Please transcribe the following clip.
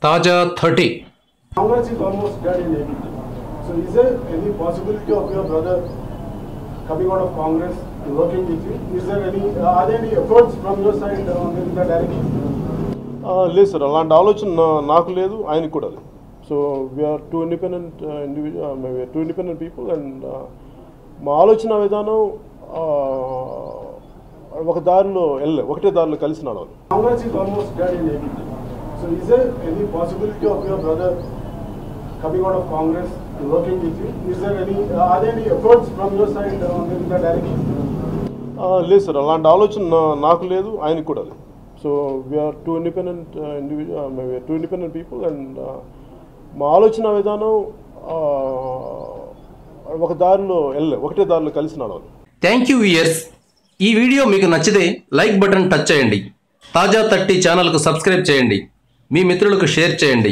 తాజా 30. Congress is almost dead in AP. So is there any possibility of your brother coming out of Congress and working with you? Is there any, are there any efforts from your side in that direction? లేదు sir, అలాంటి ఆలోచన నాకు లేదు, ఆయనకు కూడా లేదు. So we are two independent people and మా ఆలోచన విధానం ఒక దారిలో ఒకటే దారిలో కలిసి నడవాలి. Congress is almost dead in AP. So is there any possibility of your brother coming out of Congress and working with you? Is there any, are there any efforts from your side in that direction? లేదు sir, అలాంటి ఆలోచన నాకు లేదు, ఆయనకు కూడా లేదు. So we are two independent people and మా ఆలోచన విధానం ఒక దారిలో ఒకటే దారిలో కలిసి నడవాలి. Thank you viewers. ఈ వీడియో మీకు నచ్చితే లైక్ బటన్ టచ్ చేయండి. తాజా 30 ఛానల్కు సబ్స్క్రైబ్ చేయండి. మీ మిత్రులకు షేర్ చేయండి.